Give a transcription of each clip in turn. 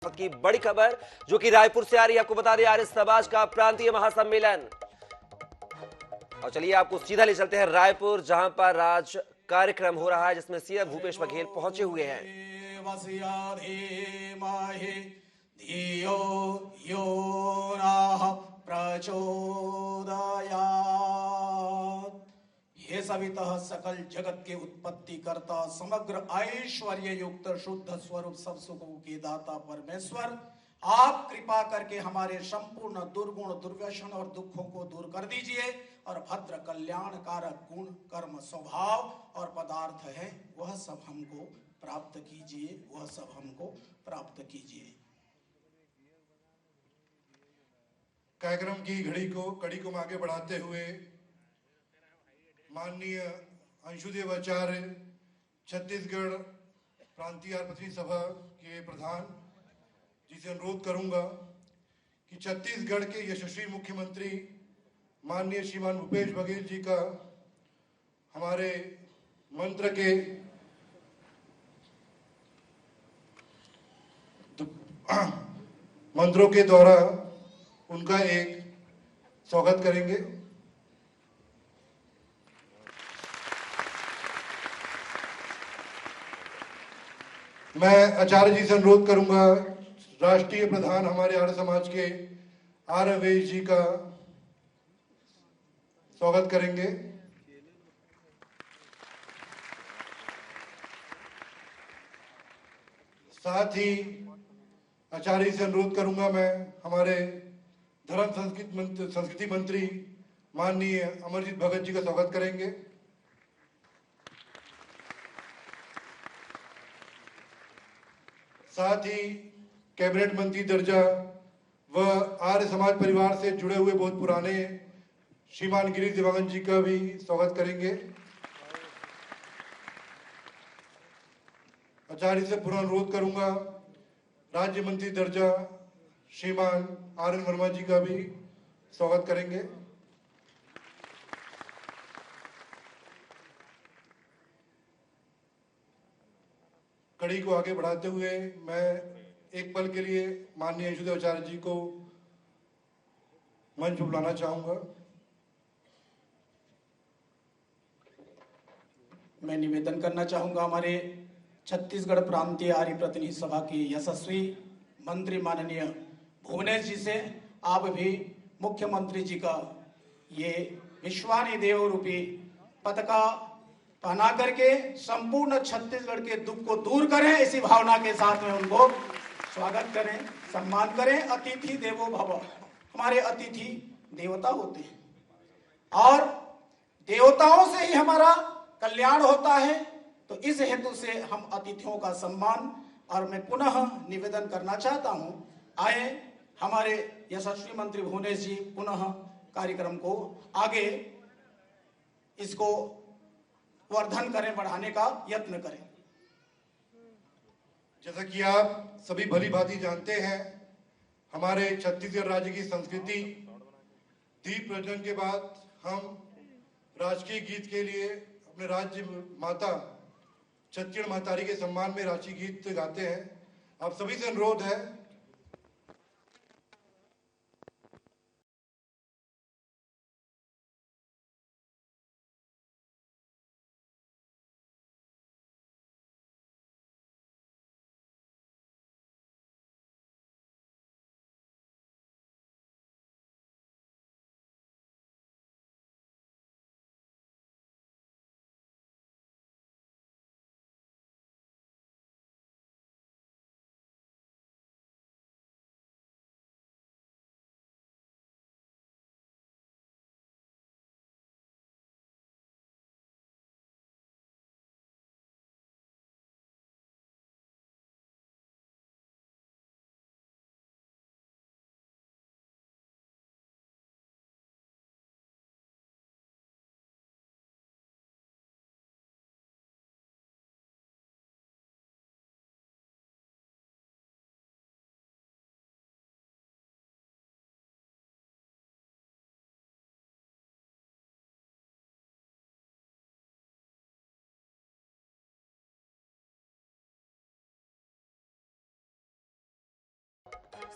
की बड़ी खबर जो कि रायपुर से आ रही है, आपको बता दें आर्य समाज का प्रांतीय महासम्मेलन। और चलिए आपको सीधा ले चलते हैं रायपुर, जहां पर आज कार्यक्रम हो रहा है जिसमें सीएम भूपेश बघेल पहुंचे हुए हैं। हे सवितः सकल जगत के उत्पत्ति करता, समग्र ऐश्वर्य युक्त शुद्ध स्वरूप सब सुखों के दाता परमेश्वर, आप कृपा करके हमारे संपूर्ण दुर्गुण दुर्व्यसन और दुखों को दूर कर दीजिए और भद्र कल्याण कारक गुण कर्म स्वभाव और पदार्थ है वह सब हमको प्राप्त कीजिए, वह सब हमको प्राप्त कीजिए। कार्यक्रम की कड़ी को आगे बढ़ाते हुए माननीय अंशुदेव आचार्य छत्तीसगढ़ प्रांतीय प्रतिनिधि सभा के प्रधान जी से अनुरोध करूंगा कि छत्तीसगढ़ के यशस्वी मुख्यमंत्री माननीय श्रीमान भूपेश बघेल जी का हमारे मंत्रों के द्वारा उनका एक स्वागत करेंगे। मैं आचार्य जी से अनुरोध करूंगा राष्ट्रीय प्रधान हमारे आर्य समाज के आर अवैध जी का स्वागत करेंगे। साथ ही आचार्य से अनुरोध करूंगा मैं हमारे धर्म संस्कृति मंत्री माननीय अमरजीत भगत जी का स्वागत करेंगे। साथ ही कैबिनेट मंत्री दर्जा व आर्य समाज परिवार से जुड़े हुए बहुत पुराने श्रीमान गिरीश दिवांगन जी का भी स्वागत करेंगे। आचार्य से पुनः अनुरोध करूंगा राज्य मंत्री दर्जा श्रीमान आर एन वर्मा जी का भी स्वागत करेंगे। कड़ी को आगे बढ़ाते हुए मैं एक पल के लिए माननीय अंशुदेव आचार्य जी को मंच पर बुलाना चाहूंगा। मैं निवेदन करना चाहूंगा हमारे छत्तीसगढ़ प्रांतीय आर्य प्रतिनिधि सभा की यशस्वी मंत्री माननीय भुवनेश जी से, आप भी मुख्यमंत्री जी का ये विश्वानी देव रूपी पताका पहना करके संपूर्ण छत्तीसगढ़ के दुख को दूर करें, इसी भावना के साथ में उनको स्वागत करें, सम्मान करें। अतिथि देवो भव, हमारे अतिथि देवता होते हैं और देवताओं से ही हमारा कल्याण होता है, तो इस हेतु से हम अतिथियों का सम्मान। और मैं पुनः निवेदन करना चाहता हूं, आए हमारे यशस्वी मंत्री भुवनेश जी पुनः कार्यक्रम को आगे इसको वर्धन करें, बढ़ाने का यत्न करें। जैसा कि आप सभी भली भांति जानते हैं, हमारे छत्तीसगढ़ राज्य की संस्कृति दीप प्रज्वलन के बाद हम राजकीय गीत के लिए अपने राज्य माता छत्तीसगढ़ महतारी के सम्मान में राष्ट्रीय गीत गाते हैं। आप सभी से अनुरोध है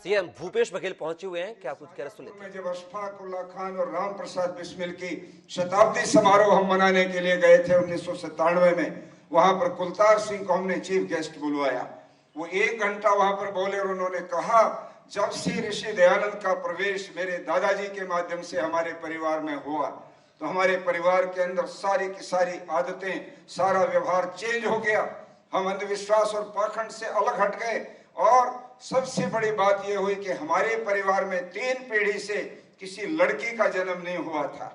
सीएम भूपेश बघेल पहुंचे हुए हैं, क्या कुछ कह रहे सुन लेते हैं। में जब अशफाक उल्ला खान और राम प्रसाद बिस्मिल की शताब्दी समारोह हम मनाने के लिए गए थे 1997 में, वहां पर कुलतार सिंह को हमने चीफ गेस्ट बुलवाया। वो 1 घंटा वहां पर बोले और उन्होंने कहा, जब से ऋषि दयानंद का प्रवेश मेरे दादाजी के माध्यम से हमारे परिवार में हुआ तो हमारे परिवार के अंदर सारी की सारी आदतें, सारा व्यवहार चेंज हो गया। हम अंधविश्वास और पाखंड से अलग हट गए और सबसे बड़ी बात यह हुई कि हमारे परिवार में 3 पीढ़ी से किसी लड़की का जन्म नहीं हुआ था।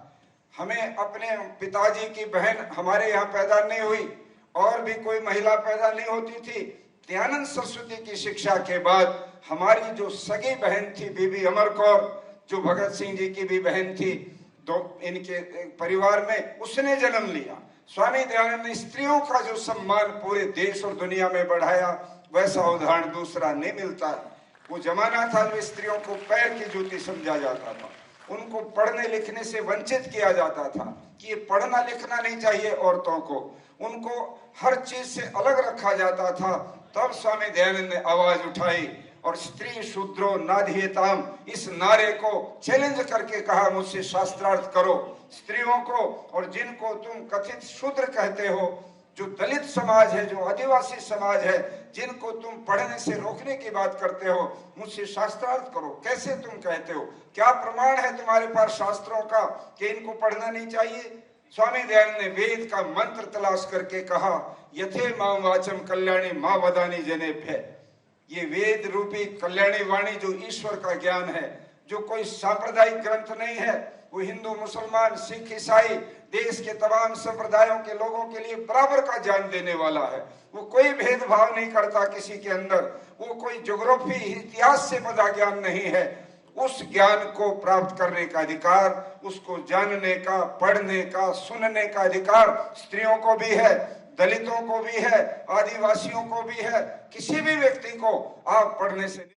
हमें अपने पिताजी की बहन हमारे यहाँ पैदा नहीं हुई और भी कोई महिला पैदा नहीं होती थी। दयानंद सरस्वती की शिक्षा के बाद हमारी जो सगी बहन थी बीबी अमर कौर, जो भगत सिंह जी की भी बहन थी, तो इनके परिवार में उसने जन्म लिया। स्वामी दयानंद ने स्त्रियों का जो सम्मान पूरे देश और दुनिया में बढ़ाया, वैसा उदाहरण दूसरा नहीं मिलता है। वो जमाना था जो स्त्रियों को पैर की जूती समझा जाता था, उनको पढ़ने लिखने से वंचित किया जाता था कि ये पढ़ना लिखना नहीं चाहिए औरतों को, उनको हर चीज से अलग रखा जाता था। तब स्वामी दयानंद ने आवाज उठाई और स्त्री शूद्रो नाधियताम इस नारे को चैलेंज करके कहा, मुझसे शास्त्रार्थ करो स्त्रियों को, और जिनको तुम कथित शूद्र कहते हो, जो दलित समाज है, जो आदिवासी समाज है, जिनको तुम पढ़ने से रोकने की बात करते हो, मुझसे शास्त्रार्थ करो। कैसे तुम कहते हो? क्या प्रमाण है तुम्हारे पास शास्त्रों का कि इनको पढ़ना नहीं चाहिए? स्वामी दयानंद ने वेद का मंत्र तलाश करके कहा, यथे मां वाचम कल्याणी मां वदानी जनेभ्य। ये वेद रूपी कल्याणी वाणी जो ईश्वर का ज्ञान है, जो कोई सांप्रदायिक ग्रंथ नहीं है, वो हिंदू मुसलमान सिख ईसाई देश के तमाम संप्रदायों के लोगों के लिए बराबर का ज्ञान देने वाला है। वो कोई भेदभाव नहीं करता किसी के अंदर, वो कोई ज्योग्राफी इतिहास से पता ज्ञान नहीं है। उस ज्ञान को प्राप्त करने का अधिकार, उसको जानने का, पढ़ने का, सुनने का अधिकार स्त्रियों को भी है, दलितों को भी है, आदिवासियों को भी है। किसी भी व्यक्ति को आप पढ़ने से